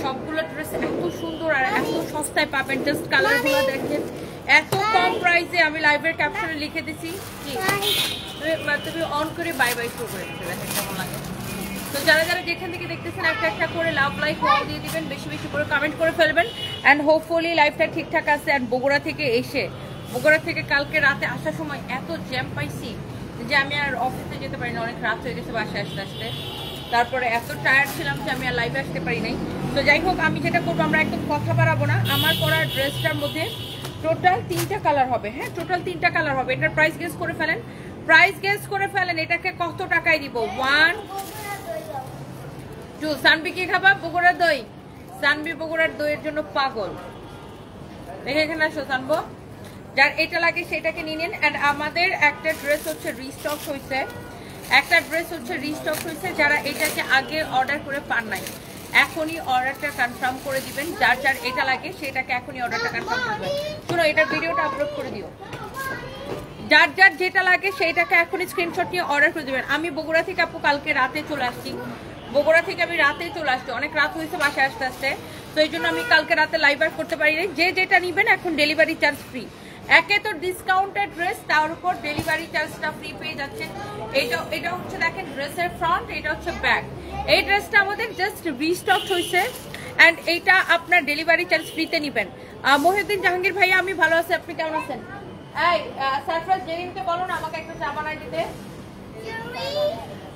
সবগুলো ড্রেস এত সুন্দর আর এত সস্তায় পাবেন। জাস্ট কালারগুলো দেখেন, এত কম প্রাইসে। আমি লাইভের ক্যাপশনে লিখে দিছি, তুমি অন করে বাই বাই শো করে দিতে, দেখেন কেমন লাগে। তো যারা যারা যেখান থেকে দেখতেছেন একটা একটা করে লাভ লাইক ওয়াও দিয়ে দিবেন, বেশি বেশি করে কমেন্ট করে ফেলবেন। অ্যান্ড হোপফুলি লাইভটা ঠিকঠাক আছে। অ্যান্ড বগুড়া থেকে কালকে রাতে আসার সময় এত জ্যাম পাইছি যে আমি আর অফিসে যেতে পারি না, অনেক রাত হয়ে গেছে বাসায় আসতে আসতে। তারপরে এত টায়ার্ড ছিলাম যে আমি আর লাইভে আসতে পারি নাই। তো যাই হোক, আমি যেটা করবো, আমরা একদম কথা বাড়াবো না। আমার পরা ড্রেসটার মধ্যে টোটাল 3টা কালার হবে। হ্যাঁ, টোটাল 3টা কালার হবে। এটার প্রাইস গেস করে ফেলেন। এটাকে কত টাকায় দিব? 1 2 সানবি কি খাবা? বগুড়ার দই। সানবি বগুড়ার দইয়ের জন্য পাগল। দেখে এখানে আসো সানবো, যার এটা লাগে সেটাকে নিয়ে নিন। অ্যান্ড আমাদের একটা ড্রেস হচ্ছে রিস্টক হয়েছে, যারা এটাকে আগে অর্ডার করে পান নাই, এখনই অর্ডারটা কনফার্ম করে দিবেন। যার যার এটা লাগে সেটাকে এখনই অর্ডারটা কনফার্ম করবেন। শুনো, এটার ভিডিওটা আপলোড করে দিও। যার যার যেটা লাগে সেইটাকে এখনই স্ক্রিনশট নিয়ে অর্ডার করে দিবেন। আমি বগুড়া থেকে আপু কালকে রাতে চলে আসছি। অনেক রাত হয়েছে বাসায় আসতে আসতে। তো এই জন্য আমি কালকে রাতে লাইভ আর করতে পারি নাই। যে যেটা নিবেন এখন ডেলিভারি চার্জ ফ্রি। একে তো ডিসকাউন্টেড ড্রেস, তার উপর ডেলিভারি চার্জটা ফ্রি পেয়ে যাচ্ছেন। এটা হচ্ছে দেখেন ড্রেসের ফ্রন্ট, এটা হচ্ছে ব্যাক। এই ড্রেসটা আমাদের জাস্ট রিস্টক হয়েছে অ্যান্ড এইটা আপনার ডেলিভারি চার্জ ফ্রিতে নিবেন। মহিউদ্দিন জাহাঙ্গীর ভাইয়া, আমি ভালো আছি, আপনি কেমন আছেন? এই সারপ্রাইজ জেরিনকে বলো না আমাকে একটা চা বানাই দিতে।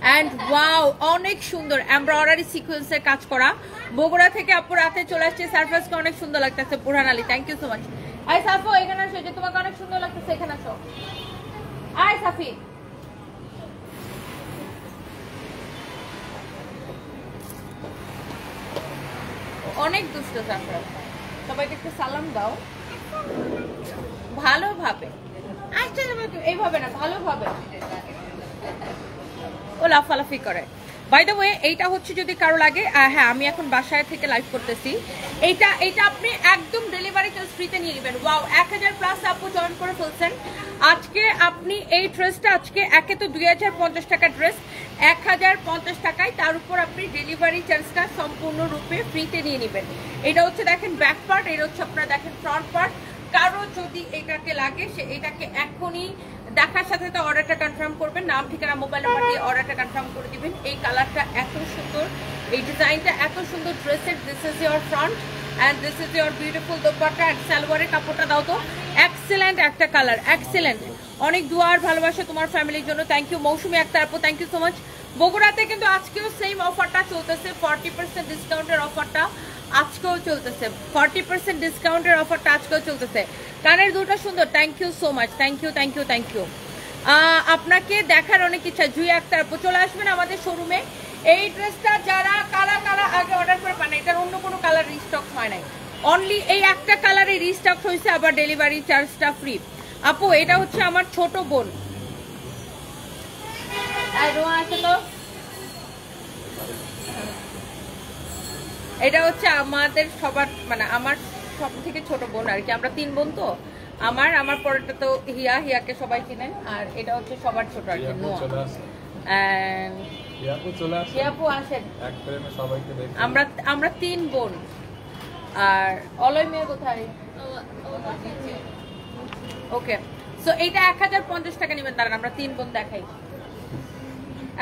অ্যান্ড ওয়াও, অনেক সুন্দর এমব্রয়ডারি সিকোয়েন্সের কাজ করা। বগুড়া থেকে আপু রাতে চলে আসছে। সারপ্রাইজকে অনেক সুন্দর লাগতেছে। Burhan Ali, thank you so much. আই সাফো, এখানে আসো, যে তোমাকে অনেক সুন্দর লাগতেছে, এখানে আসো। আই সাফি, অনেক দুষ্ট সারপ্রাইজ। সবাইকে একটু সালাম দাও ভালোভাবে। আচ্ছা, এইভাবে না, ভালোভাবে। ও লাফালাফি করে। বাই দ্য ওয়ে, এইটা হচ্ছে যদি কারো লাগে, হ্যাঁ আমি এখন বাসায় থেকে লাইভ করতেছি। এইটা আপনি একদম ডেলিভারি চার্জ ফ্রিতে নিয়ে নেবেন। ওয়াও, 1000+ আপু জয়েন করে ফেলছেন। আজকে আপনি এই ড্রেসটা আজকে একে তো 2050 টাকার ড্রেস 1050 টাকায়, তার উপর আপনি ডেলিভারি চার্জটা সম্পূর্ণরূপে ফ্রিতে নিয়ে নেবেন। এটা হচ্ছে দেখেন ব্যাক পার্ট, এটা হচ্ছে আপনারা দেখেন ফ্রন্ট পার্ট। কারো যদি এটাকে লাগে সে এটাকে এখনই দেখার সাথে সাথে অর্ডারটা কনফার্ম করবেন। নাম, ঠিকানা, মোবাইল নাম্বার দিয়ে অর্ডারটা কনফার্ম করে দিবেন। এই কালারটা এত সুন্দর, এই ডিজাইনটা এত সুন্দর ড্রেসের। This is your front and this is your beautiful dupatta. And সালোয়ারের কাপড়টা দাও তো, এক্সেলেন্ট একটা কালার, এক্সেলেন্ট। অনেক দুয়ার ভালোবাসা তোমার ফ্যামিলির জন্য। থ্যাংক ইউ মৌসুমী আক্তার আপু, থ্যাংক ইউ সো মাচ। বগুড়াতে কিন্তু আজকেও সেম অফারটা চলতেছে, 40% ডিসকাউন্টের অফারটা আজকেও চলতেছে। 40% ডিসকাউন্টের অফারটা আজকেও চলতেছে। কানের দুটো সুন্দর, thank you so much, thank you. আপনাকে দেখার অনেক ইচ্ছা। জুই আক্তার আপু, চলে আসবেন আমাদের শোরুমে। এই ড্রেসটা যারা কালা আগে অর্ডার করে পান, এটার অন্য কোনো কালার রিস্টক হয় নাই, অনলি এই একটা কালারে রিস্টক হয়েছে, আবার ডেলিভারি চার্জটা ফ্রি। আপু এটা হচ্ছে আমার ছোট বোন। এটা হচ্ছে আমাদের সবার, মানে আমার সব থেকে ছোট বোন আর কি। আমরা 3 বোন। তো আমার পরেরটা তো হিয়াকে সবাই চিনেন। আর এটা হচ্ছে সবার ছোট আর কি, নোয়া। আমরা 3 বোন। আর অলয় মেয়ে কোথায়? ওকে, সো এইটা 1050 টাকা নেবেন। দাঁড়ান আমরা 3 বোন দেখাই।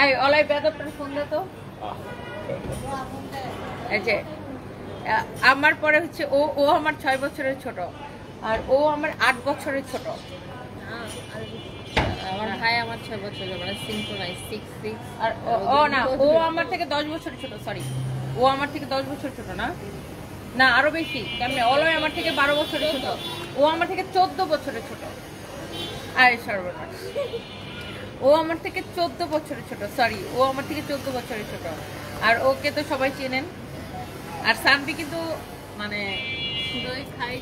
এই অলয় বেদপটার ফোন দে তো। এই যে আমার পরে হচ্ছে ও আমার 6 বছরের ছোট, আর ও আমার 8 বছরের ছোট। আমার ভাই আমার 6 বছরের, মানে সিনক্রোনাইজ 6 আর ও না, ও আমার থেকে 10 বছরের ছোট। সরি, ও আমার থেকে 10 বছর ছোট না আরো বেশি। কেমনে? অলয় আমার থেকে 12 বছরের ছোট, ও আমার থেকে 14 বছরের ছোট। আরে সর্বনাশ, ও আমার থেকে 14 বছরের ছোট। সরি, ও আমার থেকে 14 বছরের ছোট। আর ওকে তো সবাই চেনেন। আর সানবি কিন্তু মানে দই খাই।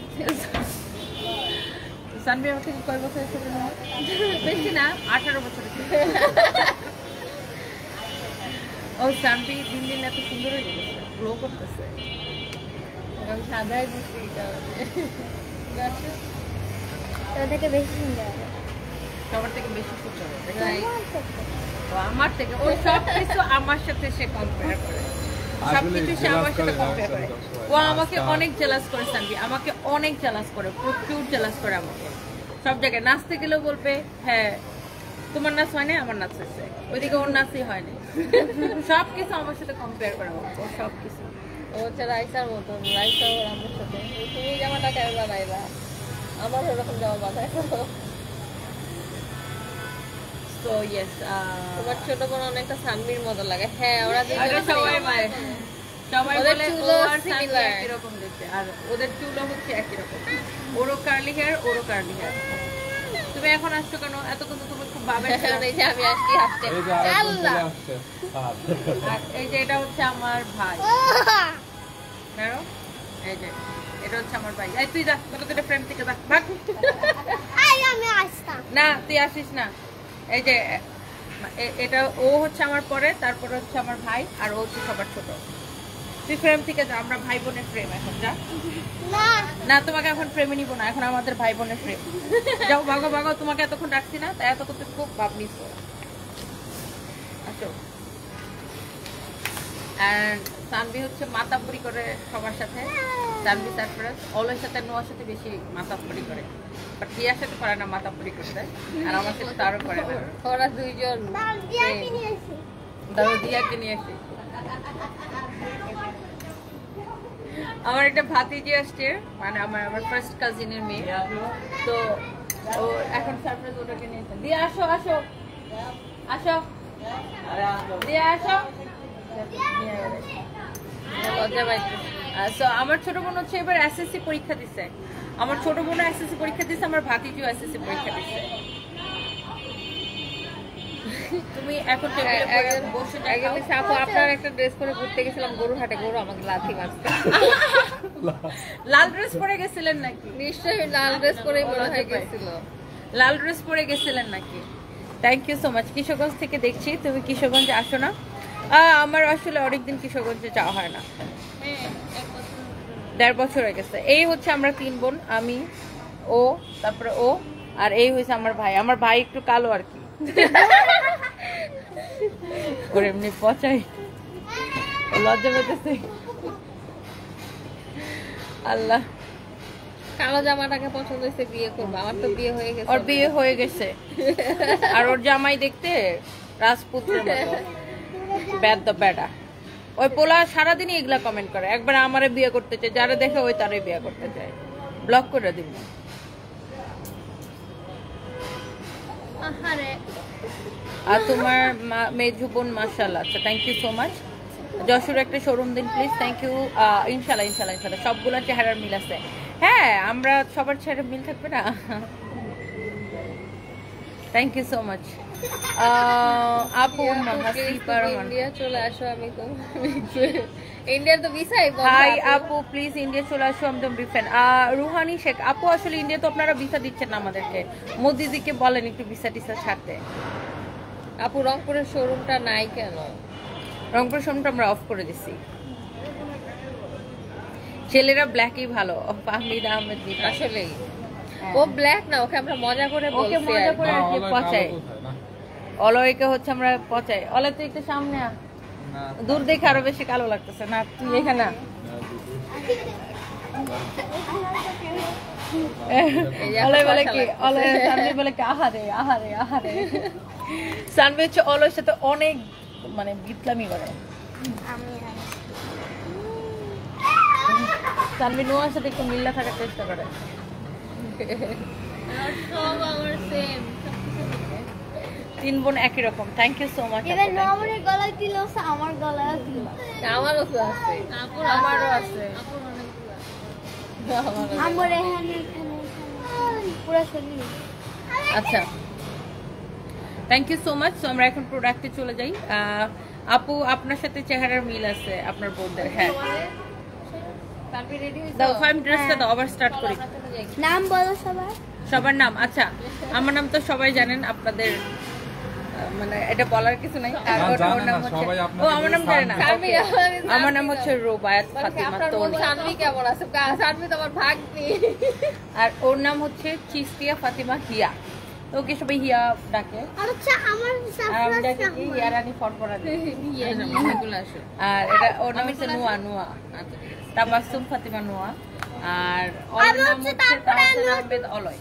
সানবি আমার থেকে কয় বছরের ছোট? বেশি না, 18 বছরের ছোট। ও সানবি দিন দিন এত সুন্দর হয়ে গেছে, গ্লো করতেছে। আমি সাদাই বুঝছি, থেকে বেশি সুন্দর, সবার থেকে বেশি সুন্দর। আমার থেকে ওর সব কিছু আমার সাথে সে কম্পেয়ার করে। সবকিছু সে আমার সাথে কম্পেয়ার করে। ও আমাকে অনেক জেলাস করে সানভি, আমাকে অনেক জেলাস করে, প্রচুর জেলাস করে আমাকে। সব জায়গায় নাচতে গেলেও বলবে হ্যাঁ তোমার নাচ হয় না, আমার নাচ হয়েছে, ওইদিকে ওর নাচই হয়নি। সবকিছু আমার সাথে কম্পেয়ার করে ও সবকিছু। ও হচ্ছে রাইসার মতন, রাইসা ওর আমার সাথে তুমি জামাটা কেন বানাইবা, আমার ওরকম জামা বানাই। সো ইয়েস, তোমার ছোট বোন অনেকটা সানভির মতো লাগে। হ্যাঁ ওরা সবাই বলে, সবাই ওদের বলে ও চুলও আর সানভি similar। একই রকম দেখতে, আর ওদের চুলও হচ্ছে একই রকম। ওরও কার্লি হেয়ার, ওরও কার্লি হেয়ার। তুমি এখন আসছো কেন? এতক্ষণ তো তুমি খুব ভাবে এই যে আমি আসছি হাসতে। এই যে আরেকজন আল্লাহ। চলে আসছে। আর এই যে এটা হচ্ছে আমার ভাই। দাঁড়াও, এই যে এটা হচ্ছে আমার ভাই। এই তুই যা, তোকে তো ফ্রেম থেকে যা, ভাগ। আমি আসতাম। না তুই আসিস না। এই যে এটা ও হচ্ছে আমার পরে, তারপরে হচ্ছে আমার ভাই, আর ও হচ্ছে সবার ছোট। তুই ফ্রেম থেকে যা, আমরা ভাই বোনের ফ্রেম এখন, যা। না না তোমাকে এখন ফ্রেমে নিব না, এখন আমাদের ভাই বোনের ফ্রেম। যাও ভাগো ভাগো, তোমাকে এতক্ষণ ডাকছি না, তাই এতক্ষণ তুই খুব ভাব নিস। আসো। অ্যান্ড সানভি হচ্ছে মাতাপুরি করে সবার সাথে। সানভি সারপ্রাইজ অলয়ের সাথে, নোয়ার সাথে বেশি মাতাপুরি করে, বাট হিয়ার সাথে করে না, মাতাপুরি করে দেয়। আর আমার সাথে তারও করে না। ওরা দুইজন দিয়া কিনে এসে দাদা দিয়াকে নিয়ে আসি। আমার একটা ভাতিজি আসছে, মানে আমার ফার্স্ট কাজিনের মেয়ে। তো ও এখন সারপ্রাইজ ওটাকে নিয়ে এসে। দিয়ে আসো আসো আসো, দিয়ে আসো। লজ্জা পাইছে। সো আমার ছোট বোন হচ্ছে এবার এসএসসি পরীক্ষা দিচ্ছে। আমার ছোট বোন এসএসসি পরীক্ষা দিচ্ছে, আমার ভাতিজিও এসএসসি পরীক্ষা দিচ্ছে। তুমি এখন টেবিলে বসে আপু আপনার একটা ড্রেস পরে ঘুরতে গেছিলাম গরুহাটে, গরু আমাকে লাথি মারছে। লাল ড্রেস পরে গেছিলেন নাকি? নিশ্চয়ই লাল ড্রেস পরেই মনে হয় গেছিল। লাল ড্রেস পরে গেছিলেন নাকি? Thank you so much. Kishoreganj থেকে দেখছি, তুমি কিশোরগঞ্জে আসো না? আমার আসলে অনেকদিন কিশোরগঞ্জে যাওয়া হয় না, 1.5 বছর হয়ে গেছে। এই হচ্ছে আমরা 3 বোন, আমি, ও, তারপরে ও, আর এই হয়েছে আমার ভাই। আমার ভাই একটু কালো আর কি, করে এমনি পচাই, লজ্জা পেতেছে। আল্লাহ, কালো জামাটাকে পছন্দ হয়েছে, বিয়ে করবো। আমার তো বিয়ে হয়ে গেছে। ওর বিয়ে হয়ে গেছে, আর ওর জামাই দেখতে রাজপুত্রের মতো, বেদ বেডা। ওই পোলা সারাদিনই এগুলা কমেন্ট করে, একবার আমারে বিয়ে করতে চায়, যারা দেখে ওই তারে বিয়ে করতে চায়। ব্লক করে দিব। আহারে আর তোমার মেজু বোন মাশাআল্লাহ। আচ্ছা, thank you so much. Jessore একটা শোরুম দিন প্লিজ। Thank you. ইনশাল্লাহ ইনশাল্লাহ ইনশাল্লাহ সবগুলো চেহারার মিল আছে। হ্যাঁ, আমরা সবার চেহারা মিল থাকবে না। Thank you so much. আপু ইন্ডিয়া চলে আসো, আমি তো ইন্ডিয়ার তো ভিসাই বন্ধ। হাই আপু, প্লিজ ইন্ডিয়া চলে আসো, একদম বিগ ফ্যান। রুহানি শেখ আপু, আসলে ইন্ডিয়া তো আপনারা ভিসা দিচ্ছেন না আমাদেরকে, মোদিদিকে বলেন একটু ভিসা টিসা ছাড়তে। আপু রংপুরের শোরুমটা নাই কেন? রংপুর শোরুমটা আমরা অফ করে দিছি। ছেলেরা ব্ল্যাকই ভালো। ফাহমিদা আহমেদ দীপা। আসলেই ও ব্ল্যাক না, ওকে আমরা মজা করে ওকে বলছি মজা আর করে কি। আর কি পচাই। অলয়কে হচ্ছে আমরা পচাই। অলে তুই একটু সামনে আ, দূর দেখে আরো বেশি কালো লাগতেছে। না তুই এখানে আ। অলয় বলে কি, অলয় সানভি বলে কি আহারে আহারে আহারে। সানভি হচ্ছে অলয়ের সাথে অনেক মানে বিপ্লবী করে। আমি সানভি নোয়ার সাথে একটু মিল্লা থাকার চেষ্টা করে। সব আমার সেম। 3 বোন একই রকম। Thank you so much. এবার নবরের গলায় দিল, আমার গলায় দিল। আমারও তো আছে। আমারও আছে। আমার এখানে এখানে পুরো শরীর। আচ্ছা, thank you so much. So আমরা এখন প্রোডাক্টে চলে যাই। আপু, আপনার সাথে চেহারার মিল আছে আপনার বোনদের। হ্যাঁ, সানভি রেডি হইছো? দাও ফাইম ড্রেসটা দাও, আবার স্টার্ট করি। নাম বলো সবার। সবার নাম? আচ্ছা, আমার নাম তো সবাই জানেন, আপনাদের মানে এটা বলার কিছু নাই। আর ওর নাম হচ্ছে, ও আমার নাম জানে না। সানভি আমার নাম হচ্ছে রুবায়াত ফাতিমা আপনার বোন তোনি, সানভি কেমন আছে? সানভি তো আমার ভাগ্নি। আর ওর নাম হচ্ছে চিস্তিয়া ফাতিমা হিয়া। তো ওকে সবাই হিয়া ডাকে, আর হচ্ছে আমার আর আমি সারপ্রাইজ ডাকি কি হিয়ারানি ফরফরানি। এগুলো আসো। আর এটা ওর নাম হচ্ছে নোয়া, নোয়া আচ্ছা ঠিক আছে। তাবাসসুম ফাতিমা নোয়া। আর ওর নাম হচ্ছে তাহসান আহমেদ অলয়,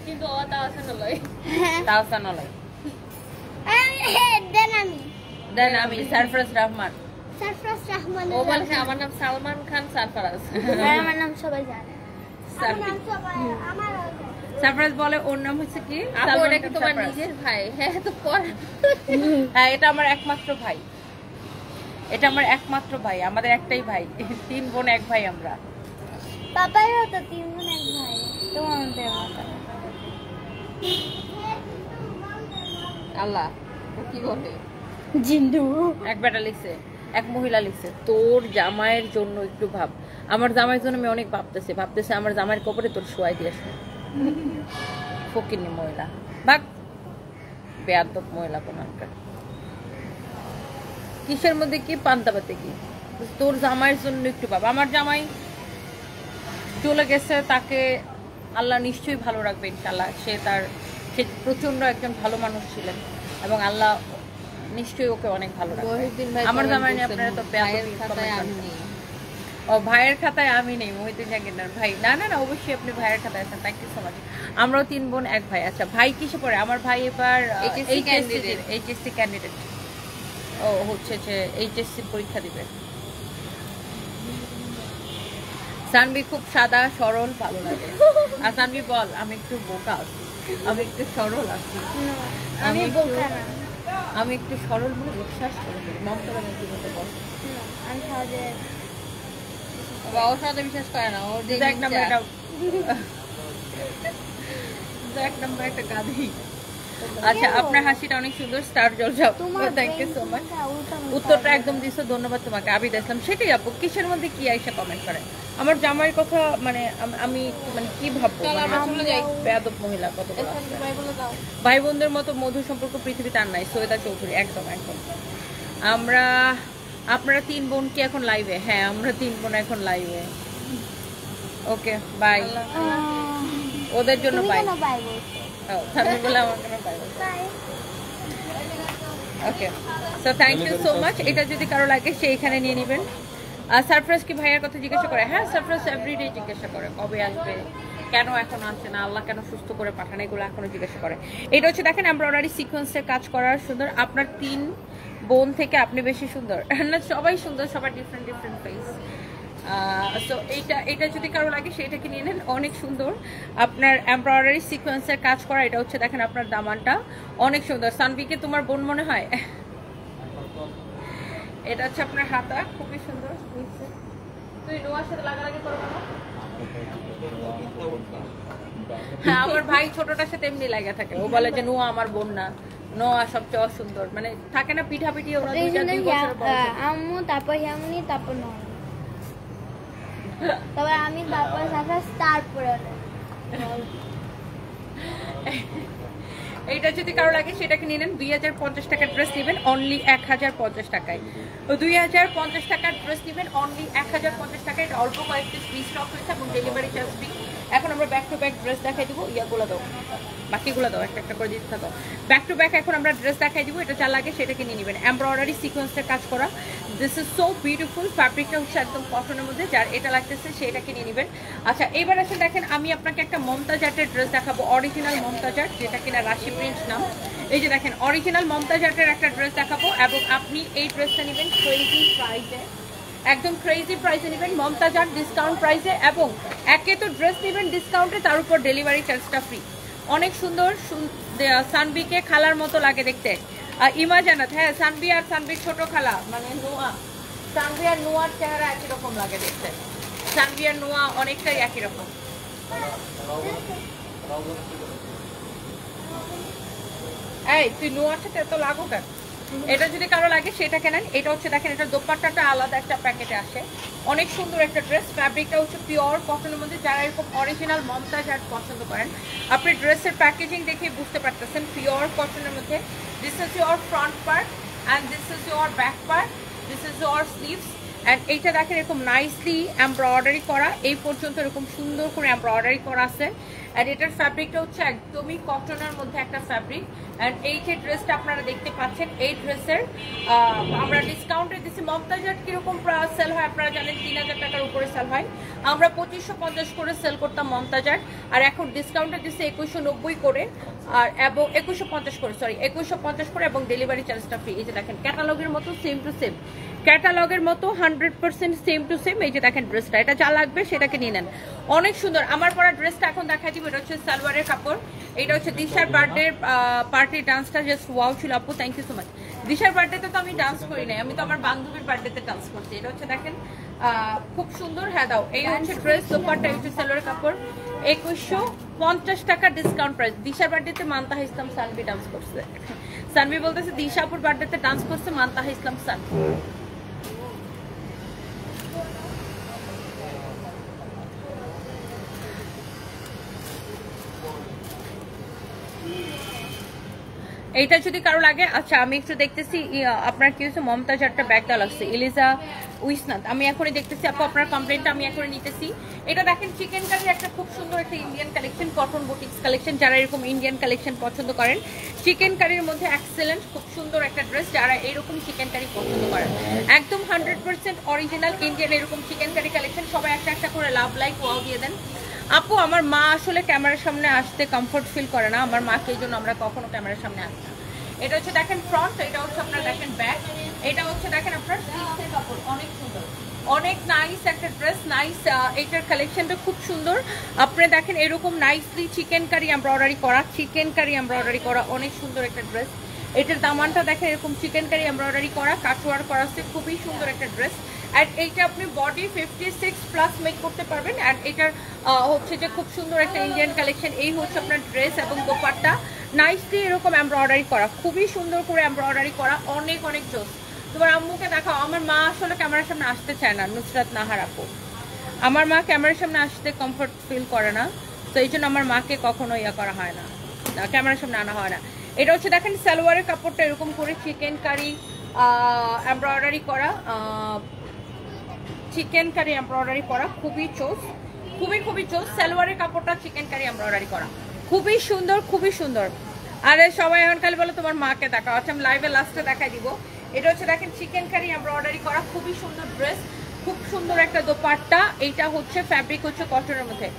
কিন্তু ও তাও আছে না লয়। তাহসান অলয়। দেন আমি দেন আমি সারফরাজ রহমান। সারপ্রাইজ রহমান। ও বলছে আমার নাম সালমান খান সারফরাজ। আমার নাম সবাই জানে। আমার নাম সবাই আমার সারফরাজ বলে ওর নাম হচ্ছে কি আপু সালমান ওটা কি খান তোমার সারফরাজ। নিজের ভাই? হ্যাঁ তো পর। হ্যাঁ এটা আমার একমাত্র ভাই, এটা আমার একমাত্র ভাই, আমাদের একটাই ভাই, 3 বোন 1 ভাই আমরা। পাপাইও তো 3 বোন 1 ভাই তোমাদের মতো। আল্লাহ ও কি বলে? জিন্দু এক বেটা লিখছে, এক মহিলা লিখছে, তোর জামাইয়ের জন্য একটু ভাব। আমার জামাইয়ের জন্য আমি অনেক ভাবতেছে আমার জামাইয়ের কবরে তোর শোয়াই দিয়ে আসবে। ফকিন্নি মহিলা, ভাগ বেয়াদব মহিলা কোনটা। কিসের মধ্যে কি পান্তাপাতে কি, তোর জামাইয়ের জন্য একটু ভাব। আমার জামাই চলে গেছে, তাকে আল্লাহ নিশ্চয়ই ভালো রাখবে ইনশাল্লাহ। সে প্রচন্ড একজন ভালো মানুষ ছিলেন এবং আল্লাহ নিশ্চয়ই ওকে অনেক ভালো রাখবে। মহিউদ্দিন ভাই আমার comment জামাই নিয়ে করছেন, আপনারা তো ভাইয়ের বেয়াদবি খাতায় comment আমি করেন। নেই। ও ভাইয়ের খাতায় আমি নেই, মহিউদ্দিন জাহাঙ্গীরনার ভাই। না না না, অবশ্যই আপনি ভাইয়ের খাতায় আছেন, থ্যাংক ইউ সো মাচ। আমরাও 3 বোন 1 ভাই। আচ্ছা ভাই কিসে পড়ে? আমার ভাই এবার এইচএসসি ক্যান্ডিডেট। ও হচ্ছে যে এইচএসসি পরীক্ষা দিবে। সানভি খুব সাদা সরল, ভালো লাগে। আর সানভি বল, আমি একটু বোকা আছি, আমি একটু সরল আছি, আমি একটু- বোকা না। আমি একটু সরল বলে বিশ্বাস করে ফেলি। মমতা ব্যানার্জি বলতে বল। আমি সহজে বাবা ওর সাথে বিশ্বাস করে না, ওর যে দেখ নাম্বার ইচ্ছা। এটা, দেখ নাম্বার একটা গাধি। আচ্ছা আপনার হাসিটা অনেক সুন্দর, Star Jalsha. Thank you so much. উত্তরটা একদম দিছো, ধন্যবাদ তোমাকে। আবিদ ইসলাম, সেটাই আপু, কিসের মধ্যে কি আইসা কমেন্ট করে আমার জামাইয়ের কথা, মানে আমি মানে কি ভাববো, চলো আমরা চলে যাই। বেয়াদব মহিলা কত বড়। এখন ভাই বলে দাও। ভাই বোনদের মতো মধুর সম্পর্ক পৃথিবীতে আর নাই। সৈয়দা চৌধুরী, একদম একদম। আপনারা 3 বোন কি এখন লাইভে? হ্যাঁ আমরা 3 বোন এখন লাইভে। ওকে বাই, ওদের জন্য তুমি বাই। কেন বাই বলছো? আমি বলে আমার কেন bye? Bye. Okay so thank you so much. এটা যদি কারো লাগে সে এখানে নিয়ে নেবেন। আর সারপ্রাইজ কি ভাইয়ার কথা জিজ্ঞাসা করে? হ্যাঁ সারপ্রাইজ এভরিডে জিজ্ঞাসা করে, কবে আসবে, কেন এখন আসছে না, আল্লাহ কেন সুস্থ করে পাঠান, এগুলো এখনো জিজ্ঞাসা করে। এটা হচ্ছে দেখেন এমব্রয়ডারি সিকোয়েন্সের কাজ করার সুন্দর। আপনার 3 বোন থেকে আপনি বেশি সুন্দর না? সবাই সুন্দর, সবার ডিফারেন্ট ডিফারেন্ট ফেস। সো এটা যদি কারো লাগে সেটাকে নিয়ে নেন, অনেক সুন্দর। আপনার এমব্রয়ডারি সিকোয়েন্সের কাজ করা, এটা হচ্ছে দেখেন আপনার দামানটা অনেক সুন্দর। সানভিকে তোমার বোন মনে হয়? এটা হচ্ছে আপনার হাতা, খুবই সুন্দর। তুই নোয়ার সাথে লাগালাগি করবো না? হ্যাঁ আমার ভাই ছোটটার সাথে এমনি লাগা থাকে, ও বলে যে নোয়া আমার বোন না, নোয়া সবচেয়ে অসুন্দর। মানে থাকে না পিঠাপিঠি, ওরা এই 2 জন্য বছরের বড় ছোট। আম্মু, তারপর ইয়ামনি, তারপর নন, তবে আমি তারপর সারপ্রাইজ, তারপরে এইটা যদি কারো লাগে সেটাকে নিয়ে নেন। 2050 টাকার ড্রেস নেবেন অনলি 1050 টাকায়। 2050 টাকার ড্রেস নেবেন অনলি 1050 টাকায়। এটা অল্প কয়েকটা পিস স্টক হয়েছে এবং ডেলিভারি চার্জ ফ্রি। এখন আমরা ব্যাক টু ব্যাক ড্রেস দেখাই দিব। ইয়াগুলো দাও, বাকিগুলো দাও, একটা একটা করে দিতে থাকো। ব্যাক টু ব্যাক এখন আমরা ড্রেস দেখাই দিব। এটা যা লাগে সেটাকে নিয়ে নেবেন। এমব্রয়ডারি সিকোয়েন্সের কাজ করা, দিস ইজ সো বিউটিফুল। ফ্যাব্রিকটা হচ্ছে একদম কটনের মধ্যে, যার এটা লাগতেছে সেটাকে নিয়ে নেবেন। আচ্ছা এবার আসলে দেখেন আমি আপনাকে একটা মমতাজ আর্টের ড্রেস দেখাবো, অরিজিনাল মমতাজ আর্ট, যেটা কিনা রাশি প্রিন্ট নাম। এই যে দেখেন অরিজিনাল মমতাজ আর্টের একটা ড্রেস দেখাবো এবং আপনি এই ড্রেসটা নেবেন ক্রেজি প্রাইসে, একদম ক্রেজি প্রাইসে নেবেন, মমতাজ আর্ট ডিসকাউন্ট প্রাইসে। এবং একে তো ড্রেস নেবেন ডিসকাউন্টে, তার উপর ডেলিভারি চার্জটা ফ্রি। অনেক সুন্দর, সানভিকে খালার মতো লাগে দেখতে। ইমা জানাত, হ্যাঁ সানভি আর সানভির ছোট খালা মানে নোয়া, সানভি আর নোয়ার চেহারা একই রকম লাগে দেখতে। সানভি আর নোয়া অনেকটাই একই রকম। এই তুই নোয়ার সাথে এত লাগো কেন? এটা যদি কারো লাগে সেটাকে নেন। এটা হচ্ছে দেখেন এটা দোপাট্টাটা আলাদা একটা প্যাকেটে আসে, অনেক সুন্দর একটা ড্রেস। ফ্যাব্রিকটা হচ্ছে পিওর কটনের মধ্যে। যারা এরকম অরিজিনাল মমতাজ আর্ট পছন্দ করেন, আপনি ড্রেসের প্যাকেজিং দেখে বুঝতে পারতেছেন পিওর কটনের মধ্যে। This is your front part and this is your back part, this is your sleeves. And এইটা দেখেন এরকম নাইসলি এমব্রয়ডারি করা, এই পর্যন্ত এরকম সুন্দর করে এমব্রয়ডারি করা আছে। অ্যান্ড এটার ফ্যাব্রিকটা হচ্ছে একদমই কটনের মধ্যে একটা ফ্যাব্রিক। অ্যান্ড এই যে ড্রেসটা আপনারা দেখতে পাচ্ছেন, এই ড্রেসের আমরা ডিসকাউন্টে দিচ্ছি। মমতাজার কিরকম সেল হয় আপনারা জানেন, 3000 টাকার উপরে সেল হয়। আমরা 2550 করে সেল করতাম মমতাজার, আর এখন ডিসকাউন্টে দিচ্ছি 2190 করে, আর এবং 2150 করে, সরি 2150 করে, এবং ডেলিভারি চার্জটা ফ্রি। এই যে দেখেন ক্যাটালগের মতো সেম টু সেম, ক্যাটালগের মতো 100% সেম টু সেম। এই যে দেখেন ড্রেসটা, এটা যা লাগবে সেটাকে নিয়ে নেন, অনেক সুন্দর। আমার পরা ড্রেসটা এখন দেখাই দিব, এটা হচ্ছে সালোয়ারের কাপড়। এটা হচ্ছে দিশার বার্থডে পার্টি ডান্সটা জাস্ট ওয়াও ছিল আপু, থ্যাংক ইউ সো মাচ। দিশার বার্থডেতে তো আমি ডান্স করি নাই, আমি তো আমার বান্ধবীর বার্থডেতে ডান্স করছি। এটা হচ্ছে দেখেন খুব সুন্দর। হ্যাঁ দাও, এই হচ্ছে ড্রেস, দোপাট্টা, এই হচ্ছে সালোয়ারের কাপড়। 2150 টাকা ডিসকাউন্ট প্রাইস। দিশার বার্থডেতে মান্তাহা ইসলাম সানভি ডান্স করছে, সানভি বলতেছে দিশাপুর বার্থডেতে ডান্স করছে মান্তাহা ইসলাম সানভি। এইটা যদি কারো লাগে, আচ্ছা আমি একটু দেখতেছি আপনার কি হচ্ছে, মমতাজ একটা ব্যাগ দেওয়া লাগছে, ইলিজা উইসনাথ। আমি এখনই দেখতেছি আপু আপনার কমপ্লেনটা, আমি এখনই নিতেছি। এটা দেখেন চিকেন কারির একটা খুব সুন্দর একটা Indian collection, cotton boutiques collection. যারা এরকম ইন্ডিয়ান কালেকশন পছন্দ করেন, চিকেন কারির মধ্যে এক্সেলেন্ট খুব সুন্দর একটা ড্রেস, যারা এরকম চিকেন কারি পছন্দ করেন, একদম 100% অরিজিনাল ইন্ডিয়ান এরকম চিকেন কারি কালেকশন। সবাই একটা একটা করে লাভ লাইক ওয়াও দিয়ে দেন। আপু আমার মা আসলে ক্যামেরার সামনে আসতে কমফোর্ট ফিল করে না, আমার মাকে এই জন্য আমরা কখনো ক্যামেরার সামনে আসি না। এটা হচ্ছে দেখেন ফ্রন্ট, এটা হচ্ছে আপনার দেখেন ব্যাক, এটা হচ্ছে দেখেন আপনার স্লিভসের কাপড়, অনেক সুন্দর, অনেক নাইস একটা ড্রেস, নাইস। এটার কালেকশনটা খুব সুন্দর। আপনি দেখেন এরকম নাইসলি চিকেন কারি এমব্রয়ডারি করা, চিকেন কারি এমব্রয়ডারি করা, অনেক সুন্দর একটা ড্রেস। এটার দামানটা দেখেন এরকম চিকেন কারি এমব্রয়ডারি করা, কাটওয়ার করা আছে, খুবই সুন্দর একটা ড্রেস। আর এইটা আপনি বডি 56+ মেক করতে পারবেন। আর এটার হচ্ছে যে খুব সুন্দর একটা ইন্ডিয়ান কালেকশন। এই হচ্ছে আপনার ড্রেস এবং দোপাট্টা নাইসলি এরকম এমব্রয়ডারি করা, খুবই সুন্দর করে এমব্রয়ডারি করা, অনেক অনেক জোস। তোমার আম্মুকে দেখাও। আমার মা আসলে ক্যামেরার সামনে আসতে চায় না, নুসরাত নাহার আপু। আমার মা ক্যামেরার সামনে আসতে কমফোর্ট ফিল করে না, তো এই জন্য আমার মাকে কখনো ইয়া করা হয় না, ক্যামেরার সামনে আনা হয় না। এটা হচ্ছে দেখেন সালোয়ারের কাপড়টা এরকম করে চিকেন কারি এমব্রয়ডারি করা, চিকেন কারি এমব্রয়ডারি করা, খুবই চোস, খুবই চোস। সালোয়ারের কাপড়টা চিকেন কারি এমব্রয়ডারি করা, খুবই সুন্দর, খুবই সুন্দর। আরে সবাই এখন খালি বলো তোমার মাকে দেখাও, আচ্ছা আমি লাইভে লাস্টে দেখাই দিব। এটা হচ্ছে দেখেন চিকেন কারি এমব্রয়ডারি করা, খুবই সুন্দর ড্রেস, খুব সুন্দর একটা দোপাট্টা। এইটা হচ্ছে ফ্যাব্রিক হচ্ছে কটনের মধ্যে,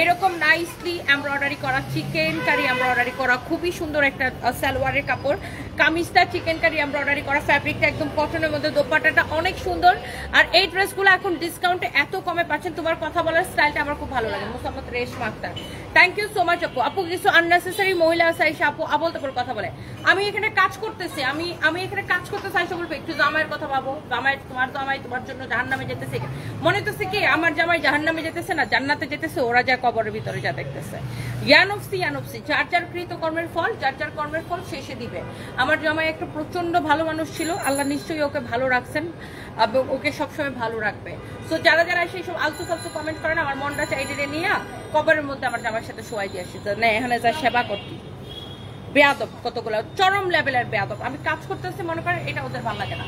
এরকম নাইসলি এমব্রয়ডারি করা, চিকেন কারি এমব্রয়ডারি করা, খুবই সুন্দর একটা সালোয়ারের কাপড়। কামিজটা চিকেন কারি এমব্রয়ডারি করা, ফ্যাব্রিকটা একদম কটনের মধ্যে, দোপাট্টাটা অনেক সুন্দর। আর এই ড্রেসগুলো এখন ডিসকাউন্টে এত কমে পাচ্ছেন, তোমার কথা বলার স্টাইলটা আমার খুব ভালো লাগে। Mosammat Reshma Akter, thank you so much আপু। আপু কিছু আননেসেসারি মহিলা আছে এসে আপু আবল তাবল কথা বলে, আমি এখানে কাজ করতেছি, আমি এখানে কাজ করতেছি, আইসা বলবো একটু জামাইয়ের কথা ভাবো, জামাই তোমার জামাই তোমার জন্য জাহান্নামে যেতেছে, মনে হচ্ছে কি আমার জামাই জাহান্নামে যেতেছে না জান্নাতে যেতেছে, ওরা যা কবরের ভিতরে যা দেখতেছে। ইয়ানফসি যার যার কৃত কর্মের ফল, যার যার কর্মের ফল শেষে দিবে। আমার জামাই একটা প্রচন্ড ভালো মানুষ ছিল, আল্লাহ নিশ্চয়ই ওকে ভালো রাখছেন, ওকে সবসময় ভালো রাখবে। তো যারা যারা সেই সব আলতু ফালতু কমেন্ট করেন, আমার মনটা চাইডে নিয়ে কবরের মধ্যে আমার জামাইয়ের সাথে শোয়াই দিয়ে আসি, না এখানে যা সেবা করতি। বেয়াদব কতগুলো, চরম লেভেলের বেয়াদব। আমি কাজ করতেছি মনে করেন, এটা ওদের ভালো লাগে না,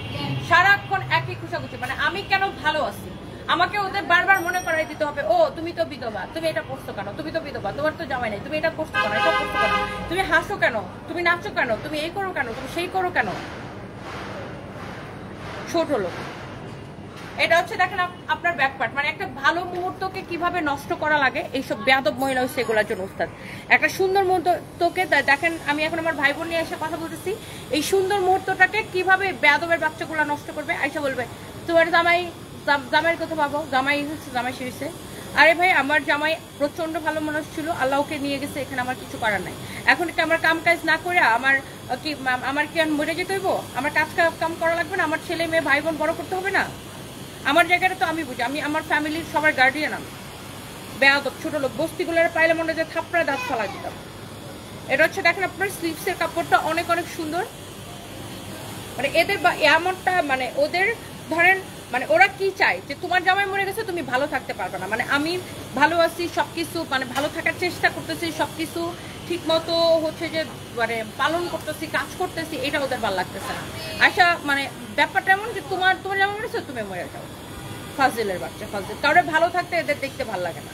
সারাক্ষণ একই খুশাখুশি, মানে আমি কেন ভালো আছি আমাকে ওদের বারবার মনে করাই দিতে হবে, ও তুমি তো বিধবা, তুমি এটা করছো কেন, তুমি তো বিধবা, তোমার তো জামাই নেই, তুমি এটা করছো কেন, এটা করছো কেন, তুমি হাসো কেন, তুমি নাচো কেন, তুমি এই করো কেন, তুমি সেই করো কেন, ছোট লোক। এটা হচ্ছে দেখেন আপনার ব্যাকপার্ট, মানে একটা ভালো মুহূর্তকে কিভাবে নষ্ট করা লাগে, এইসব বেয়াদব মহিলা হচ্ছে এগুলোর জন্য উস্তাদ। একটা সুন্দর মুহূর্তকে দেখেন, আমি এখন আমার ভাই বোন নিয়ে এসে কথা বলতেছি, এই সুন্দর মুহূর্তটাকে কিভাবে বেয়াদবের বাচ্চাগুলো নষ্ট করবে। আইসা বলবে তোমার জামাইয়ের কথা ভাবো, জামাই হচ্ছে জামাই শিরছে। আরে ভাই আমার জামাই প্রচন্ড ভালো মানুষ ছিল, আল্লাহকে নিয়ে গেছে, এখানে আমার কিছু করার নাই। এখন কি আমার কাম কাজ না করে আমার কি মরে যেতে হইব? আমার কাম করা লাগবে না? আমার ছেলে মেয়ে ভাই বোন বড় করতে হবে না? আমার জায়গাটা তো আমি বুঝি, আমি আমার ফ্যামিলির সবার গার্ডিয়ান। আমি বেয়াদব ছোট লোক, বস্তিগুলোর পাইলে মনে যে থাপড়ায় দাঁত ফালা দিতাম। এটা হচ্ছে দেখেন আপনার স্লিভসের কাপড়টা অনেক অনেক সুন্দর, মানে এদের এমনটা, মানে ওদের ধরেন, মানে ওরা কি চায় যে তোমার জামাই মরে গেছে তুমি ভালো থাকতে পারবে না, মানে আমি ভালো আছি সবকিছু, মানে ভালো থাকার চেষ্টা করতেছি, সবকিছু ঠিক মতো হচ্ছে যে মানে পালন করতেছি, কাজ করতেছি, এটা ওদের ভালো লাগতেছে না। আচ্ছা মানে ব্যাপারটা এমন যে তোমার জামাই মরেছে তুমি মরে যাও, ফাজিলের বাচ্চা ফাজিল। কারণ ভালো থাকতে এদের দেখতে ভালো লাগে না।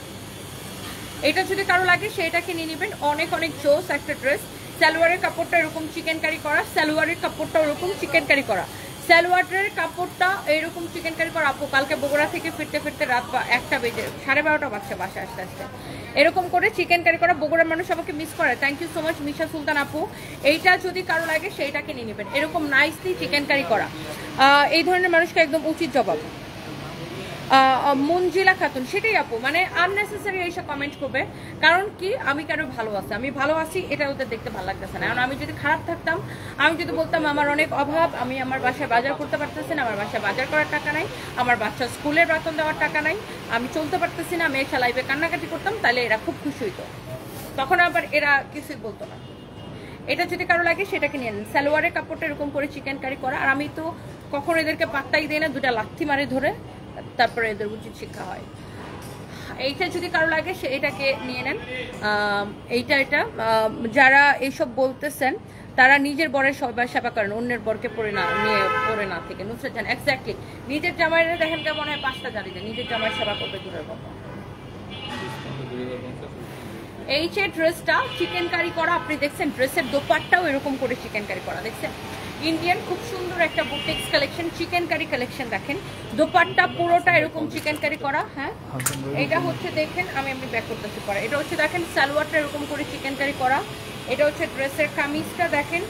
এটা যদি কারো লাগে সেটাকে নিয়ে নেবেন, অনেক অনেক জোস একটা ড্রেস। সালোয়ারের কাপড়টা এরকম চিকেন কারি করা, সালোয়ারের কাপড়টা ওরকম চিকেন কারি করা, সালোয়ারের কাপড়টা এরকম চিকেন কারি করা। আপু কালকে বগুড়া থেকে ফিরতে ফিরতে রাত 1টা বেজে 12:30 বাজছে বাসা আসতে আসতে, এরকম করে চিকেন কারি করা। বগুড়ার মানুষ আমাকে মিস করে, থ্যাংক ইউ সো মাচ মিশা সুলতান আপু। এইটা যদি কারো লাগে সেইটাকে নিয়ে নেবেন, এরকম নাইসলি চিকেন কারি করা। এই ধরনের মানুষকে একদম উচিত জবাব। মঞ্জিলা খাতুন, সেটাই আপু, মানে আননেসেসারি এইসব কমেন্ট করবে। কারণ কি আমি কারো ভালো আছি, আমি ভালো আছি এটা ওদের দেখতে ভালো লাগতেছে না। কারণ আমি যদি খারাপ থাকতাম, আমি যদি বলতাম আমার অনেক অভাব, আমি আমার বাসায় বাজার করতে পারতেছি না, আমার বাসায় বাজার করার টাকা নাই, আমার বাচ্চার স্কুলের বেতন দেওয়ার টাকা নাই, আমি চলতে পারতেছি না, আমি এসে লাইভে কান্নাকাটি করতাম, তাহলে এরা খুব খুশি হইতো, তখন আবার এরা কিছুই বলতো না। এটা যদি কারো লাগে সেটাকে নিয়ে নেন। সালোয়ারের কাপড়টা এরকম করে চিকেন কারি করা, আর আমি তো কখনো এদেরকে পাত্তাই দিই না, 2টা লাথি মারে ধরে, তারপরে এদের উচিত শিক্ষা হয়। এইটা যদি কারো লাগে সে এটাকে নিয়ে নেন। এটা যারা এইসব বলতেছেন তারা নিজের বরের সবার সেবা করেন, অন্যের বরকে পরে না থেকে। নুসরাত জান, এক্স্যাক্টলি, নিজের জামাইয়ের দেখেন কেমন হয় 5টা জারি দেয়, নিজের জামাইয়ের সেবা করবে দূরের কথা। এই যে ড্রেসটা চিকেন কারি করা, আপনি দেখছেন ড্রেসের দোপাট্টাও এরকম করে চিকেন কারি করা, দেখছেন ইন্ডিয়ান খুব সুন্দর একটা boutiques collection, chikankari collection. দেখেন দোপাট্টা পুরোটা এরকম চিকেন কারি করা। হ্যাঁ, এটা হচ্ছে দেখেন, আমি ব্যাক করতেছি পরে, এটা হচ্ছে দেখেন সালোয়ারটা এরকম করে চিকেন কারি করা, এটা হচ্ছে ড্রেসের কামিজটা দেখেন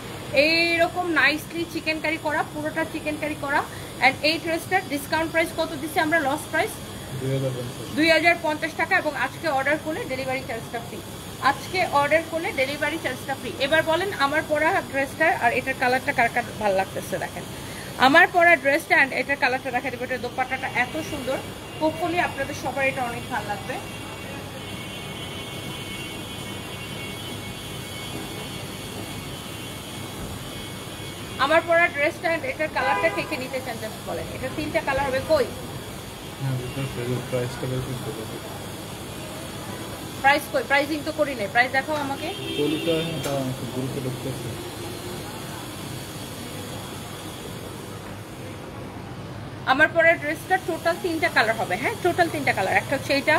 এইরকম নাইসলি চিকেন কারি করা, পুরোটা চিকেন কারি করা। অ্যান্ড এই ড্রেসটার ডিসকাউন্ট প্রাইস কত দিচ্ছি আমরা, লস প্রাইস 2050 টাকা, এবং আজকে অর্ডার করলে ডেলিভারি চার্জটা ফ্রি, আজকে অর্ডার করলে ডেলিভারি চার্জটা ফ্রি। এবার বলেন আমার পরা ড্রেসটা আর এটার কালারটা কার কার ভালো লাগতেছে। দেখেন আমার পরা ড্রেসটা অ্যান্ড এটার কালারটা দেখা দেবে, এটার দোপাট্টাটা এত সুন্দর, হোপফুলি আপনাদের সবার এটা অনেক ভালো লাগবে। আমার পরা ড্রেসটা অ্যান্ড এটার কালারটা থেকে নিতে চান জাস্ট বলেন, এটা 3টা কালার হবে। কই প্রাইস কই, প্রাইসিং তো করি নাই, প্রাইস দেখাও আমাকে। আমার পরে ড্রেসটা টোটাল 3টা কালার হবে। হ্যাঁ, টোটাল 3টা কালার, একটা হচ্ছে এটা,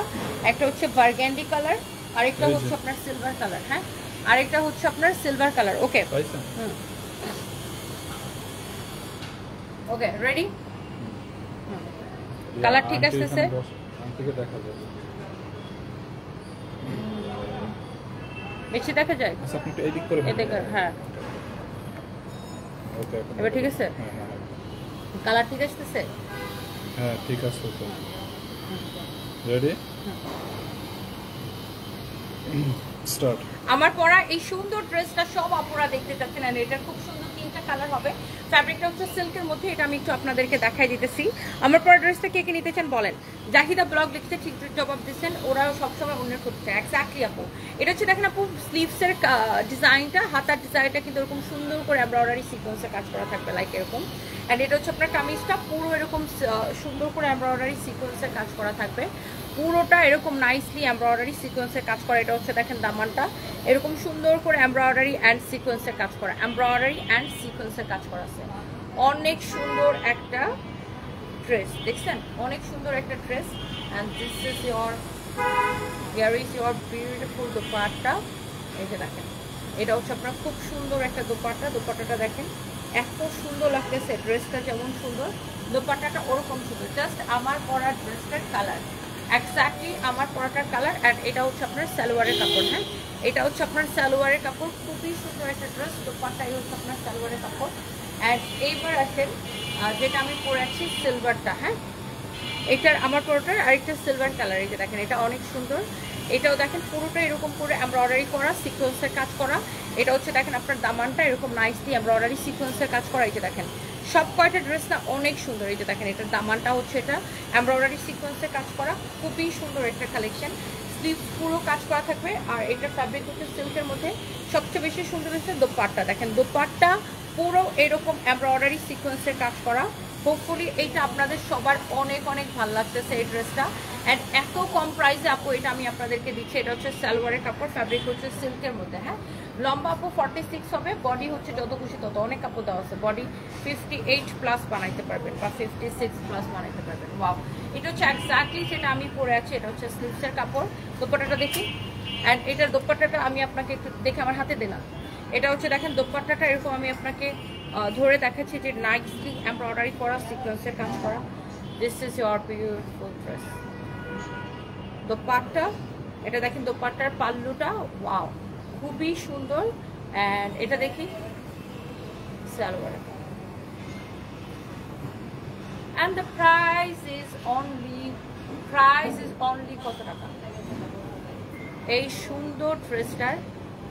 একটা হচ্ছে বার্গেন্ডি কালার, আরেকটা হচ্ছে আপনার সিলভার কালার। হ্যাঁ, আরেকটা হচ্ছে আপনার সিলভার কালার। ওকে ওকে, রেডি? কালার ঠিক আসতেছে? বেশি দেখা যায়? হ্যাঁ, এবার ঠিক আছে? কালার ঠিক আসতেছে? হ্যাঁ ঠিক আছে। Ready, start. আমার পরা এই সুন্দর ড্রেসটা সব আপুরা দেখতে চাচ্ছেন, আর এটা খুব সুন্দর 3টা কালার হবে। ফ্যাব্রিকটা হচ্ছে সিল্কের মধ্যে, এটা আমি একটু আপনাদেরকে দেখাই দিতেছি। আমার পরা ড্রেসটা কে কে নিতে চান বলেন। জাহিদা ব্লগ লিখতে ঠিক জবাব দিচ্ছেন, ওরাও সবসময় অন্যের করতে চায়। এক্স্যাক্টলি আপু, এটা হচ্ছে দেখেন আপু স্লিভসের ডিজাইনটা, হাতার ডিজাইনটা কিন্তু এরকম সুন্দর করে এমব্রয়ডারি সিকোয়েন্সের কাজ করা থাকবে, লাইক এরকম। অ্যান্ড এটা হচ্ছে আপনার কামিজটা পুরো এরকম সুন্দর করে এমব্রয়ডারি সিকোয়েন্সের কাজ করা থাকবে, পুরোটা এরকম নাইসলি এমব্রয়ডারি সিকোয়েন্সের কাজ করা। এটা হচ্ছে দেখেন দামানটা এরকম সুন্দর করে এমব্রয়ডারি অ্যান্ড সিকোয়েন্সের কাজ করা, এমব্রয়ডারি অ্যান্ড সিকোয়েন্সের কাজ করা আছে। অনেক সুন্দর একটা ড্রেস, দেখছেন অনেক সুন্দর একটা dress. And this is your, here is your beautiful dupatta. এই যে দেখেন, এটা হচ্ছে আপনার খুব সুন্দর একটা দোপাট্টা, দোপাট্টাটা দেখেন এত সুন্দর লাগতেছে, ড্রেসটা যেমন সুন্দর দোপাট্টাটা ওরকম সুন্দর। জাস্ট আমার পরার ড্রেসটার কালার, এক্স্যাক্টলি আমার পরাটার কালার। অ্যান্ড এটা হচ্ছে আপনার সালোয়ারের কাপড়। হ্যাঁ, এটা হচ্ছে আপনার সালোয়ারের কাপড়, খুবই সুন্দর একটা ড্রেস, দোপাট্টাই হচ্ছে আপনার সালোয়ারের কাপড়। অ্যান্ড এইবার আসেন যেটা আমি পরেছি সিলভারটা। হ্যাঁ, এটার আমার পরোটার আরেকটা সিলভার কালার, এই যে দেখেন এটা অনেক সুন্দর। এটাও দেখেন পুরোটা এরকম করে এমব্রয়ডারি করা, সিকোয়েন্সের কাজ করা। এটা হচ্ছে দেখেন আপনার দামানটা এরকম নাইসলি এমব্রয়ডারি সিকোয়েন্সের কাজ করা। এই যে দেখেন সব কয়টা ড্রেস না অনেক সুন্দর। এই যে দেখেন এটার দামানটা হচ্ছে এটা এমব্রয়ডারি সিকোয়েন্সের কাজ করা, খুবই সুন্দর একটা কালেকশন। স্লিভ পুরো কাজ করা থাকবে, আর এটার ফ্যাব্রিক হচ্ছে সিল্কের মধ্যে। সবচেয়ে বেশি সুন্দর হচ্ছে দোপাট্টা, দেখেন দোপাট্টা পুরো এরকম এমব্রয়ডারি সিকোয়েন্সের কাজ করা। হোপফুলি এইটা আপনাদের সবার অনেক অনেক ভালো লাগতেছে এই ড্রেসটা। অ্যান্ড এত কম প্রাইসে আপু এটা আমি আপনাদেরকে দিচ্ছি। এটা হচ্ছে সালোয়ারের কাপড়, ফ্যাব্রিক হচ্ছে সিল্কের মধ্যে। হ্যাঁ, লম্বা আপু 46 হবে, বডি হচ্ছে যত খুশি তত, অনেক কাপড় দেওয়া আছে, বডি 58 প্লাস বানাইতে পারবেন বা 56 প্লাস বানাইতে পারবেন। ওয়াও, এটা হচ্ছে এক্স্যাক্টলি যেটা আমি পরে আছি। এটা হচ্ছে স্লিভসের কাপড়। দোপাট্টাটা দেখি, অ্যান্ড এটার দোপাট্টাটা আমি আপনাকে একটু দেখে আমার হাতে দিলাম। এটা হচ্ছে দেখেন দোপাট্টাটা এরকম আমি আপনাকে ধরে দেখাচ্ছি যে নাইসলি এমব্রয়ডারি করা, সিকোয়েন্সের কাজ করা। This is your beautiful dress. Dupatta এটা দেখেন, দোপাট্টার পাল্লুটা ওয়াও খুবই সুন্দর। অ্যান্ড এটা দেখি salwar, and the price is only কত টাকা? এই সুন্দর ড্রেসটার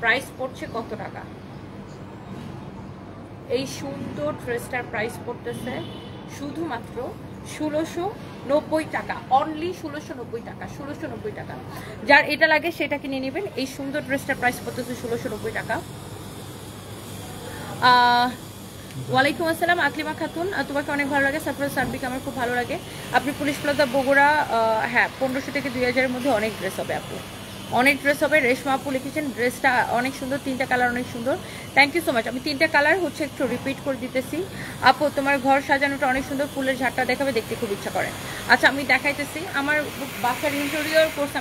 প্রাইস পড়ছে কত টাকা? এই সুন্দর ড্রেসটার প্রাইস পড়তেছে শুধুমাত্র 1690 টাকা, অনলি 1690 টাকা, 1690 টাকা। যার এটা লাগে সেটা কিনে নেবেন। এই সুন্দর ড্রেসটার প্রাইস পড়তেছে 1690 টাকা। ওয়ালাইকুম আসসালাম আকলিমা খাতুন, তোমাকে অনেক ভালো লাগে। সারপ্রাইজ সার্বিক আমার খুব ভালো লাগে। আপনি পুলিশ প্লাজা বগুড়া, হ্যাঁ 1500 থেকে 2000-এর মধ্যে অনেক ড্রেস হবে আপু, অনেক ড্রেস হবে। রেশমা আপু লিখেছেন ড্রেসটা অনেক সুন্দর, 3টা কালার অনেক সুন্দর। Thank you so much. আমি 3টা কালার হচ্ছে একটু রিপিট করে দিতেছি। আপু তোমার ঘর সাজানোটা অনেক সুন্দর, ফুলের ঝাড়টা দেখাবে, দেখতে খুব ইচ্ছা করে। আচ্ছা আমি দেখাইতেছি। আমার বাসার ইন্টেরিয়র কোর্স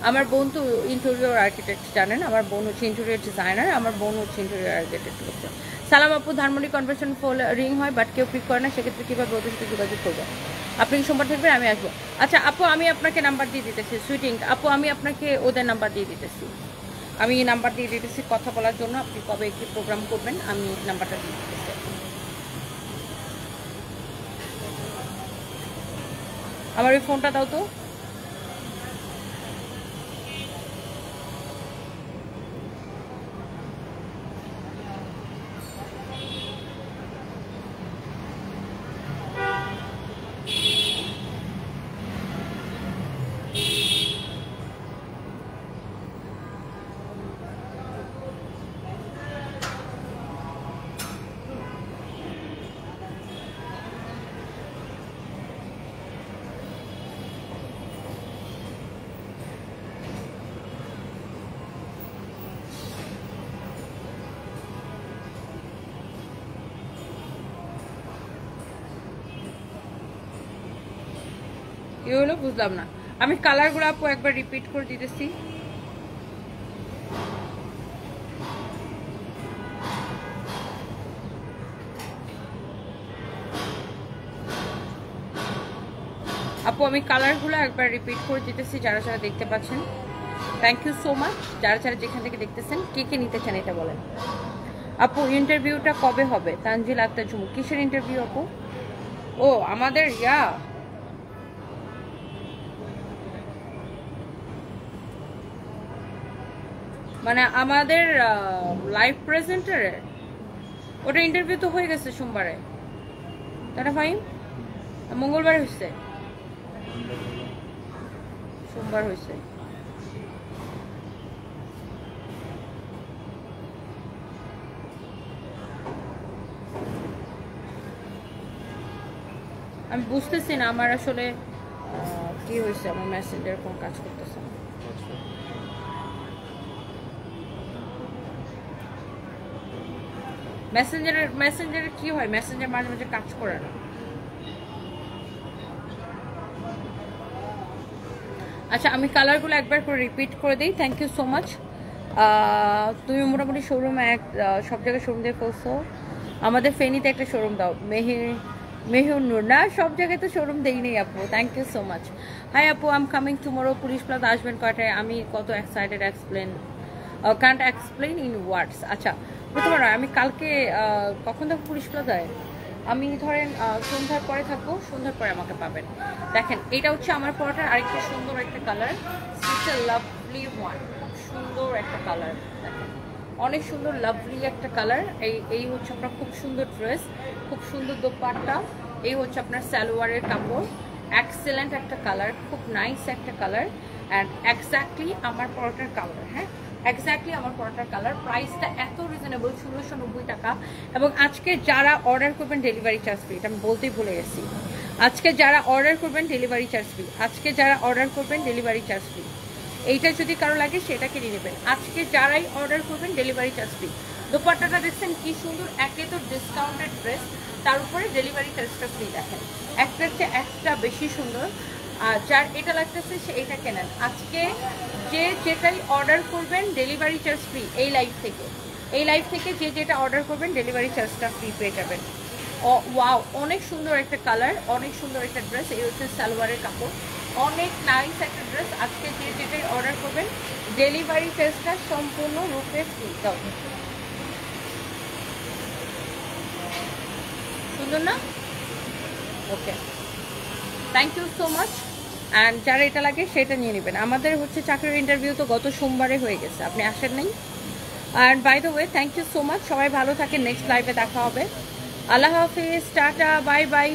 আমার বোন তো ইন্টেরিয়র আর্কিটেক্ট জানেন, আমার বোন হচ্ছে ইন্টেরিয়র ডিজাইনার, আমার বোন হচ্ছে ইন্টেরিয়র আর্কিটেক্ট করছে। সালাম আপু, ধানমন্ডি কনভেনশন ফোল রিং হয় বাট কেউ পিক করে না, সেক্ষেত্রে কীভাবে ওদের সাথে যোগাযোগ করবো? আপনি কি সোমবার থাকবেন? আমি আসবো। আচ্ছা আপু আমি আপনাকে নাম্বার দিয়ে দিতেছি, সুইটিং আপু আমি আপনাকে ওদের নাম্বার দিয়ে দিতেছি, কথা বলার জন্য। আপনি কবে একটি প্রোগ্রাম করবেন আমি নাম্বারটা দিয়ে দিতেছি। আমার ওই ফোনটা দাও তো। কি হলো বুঝলাম না। আমি কালারগুলো আপু একবার রিপিট করে দিতেছি। আপু আমি কালারগুলো একবার রিপিট করে দিতেছি যারা যারা দেখতে পাচ্ছেন। Thank you so much. যারা যারা যেখান থেকে দেখতেছেন, কে কে নিতে চান এটা বলেন। আপু ইন্টারভিউটা কবে হবে? তানজিল আক্তার ঝুমু। কিসের ইন্টারভিউ আপু? ও আমাদের মানে আমাদের লাইভ প্রেজেন্টারের ওটা ইন্টারভিউ তো হয়ে গেছে সোমবারে, তারা ফাইন মঙ্গলবার হয়েছে, সোমবার হয়েছে। আমি বুঝতেছি না আমার আসলে কি হয়েছে, আমার মেসেঞ্জার কোনো কাজ করতেছে না। মেসেঞ্জারের কি হয়, মেসেঞ্জার মাঝে মাঝে কাজ করে না। আচ্ছা আমি কালারগুলো একবার করে রিপিট করে দিই। Thank you so much. তুমি মোটামুটি শোরুম সব জায়গায় শোরুম দিয়ে ফেলছো, আমাদের ফেনীতে একটা শোরুম দাও। মেহুর না, সব জায়গায় তো শোরুম দেই নেই আপু। Thank you so much. Hi আপু, I am coming tomorrow. Police plaza আসবেন কয়টায়? আমি কত excited, can't explain in words. আচ্ছা প্রথমবার আমি কালকে কখন থাকবো পুলিশ প্লাজায়? আমি ধরেন সন্ধ্যার পরে থাকবো, সন্ধ্যার পরে আমাকে পাবেন। দেখেন এটা হচ্ছে আমার পরাটার আরেকটা সুন্দর একটা কালার, লাভলি ওয়ান, সুন্দর একটা কালার। দেখেন অনেক সুন্দর লাভলি একটা কালার। এই হচ্ছে আপনার খুব সুন্দর ড্রেস, খুব সুন্দর দোপাট্টা। এই হচ্ছে আপনার সালোয়ারের কাপড়, এক্সেলেন্ট একটা কালার, খুব নাইস একটা কালার। অ্যান্ড এক্স্যাক্টলি আমার পরাটার কালার। হ্যাঁ এক্স্যাক্টলি আমার পরাটার কালার। প্রাইসটা এত রিজনেবল, 1690 টাকা। এবং আজকে যারা অর্ডার করবেন ডেলিভারি চার্জ ফ্রি, এটা আমি বলতেই ভুলে গেছি। আজকে যারা অর্ডার করবেন ডেলিভারি চার্জ ফ্রি, আজকে যারা অর্ডার করবেন ডেলিভারি চার্জ ফ্রি। এইটা যদি কারো লাগে সেটা কিনে নেবেন, আজকে যারাই অর্ডার করবেন ডেলিভারি চার্জ ফ্রি। দোপাট্টাটা দেখছেন কি সুন্দর, একে তো ডিসকাউন্টেড ড্রেস, তার উপরে ডেলিভারি চার্জটা ফ্রি। দেখেন একটার চেয়ে একটা বেশি সুন্দর। আর যার এটা লাগতেছে সে এটা কেনেন। আজকে যে যেটাই অর্ডার করবেন ডেলিভারি চার্জ ফ্রি। এই লাইভ থেকে যে যেটা অর্ডার করবেন ডেলিভারি চার্জটা ফ্রি পেয়ে যাবেন। ওয়াও, অনেক সুন্দর একটা কালার, অনেক সুন্দর একটা ড্রেস। এই হচ্ছে সালোয়ারের কাপড়, অনেক নাইস একটা ড্রেস। আজকে যে যেটাই অর্ডার করবেন ডেলিভারি চার্জটা সম্পূর্ণ রূপে ফ্রি। দাও, সুন্দর না? Okay, thank you so much. And যারা এটা লাগে সেটা নিয়ে নেবেন। আমাদের হচ্ছে চাকরির ইন্টারভিউ তো গত সোমবারে হয়ে গেছে, আপনি আসেন নাই। And by the way thank you so much, সবাই ভালো থাকেন, নেক্সট লাইভে দেখা হবে। আল্লাহ হাফিজ, টাটা, বাই বাই।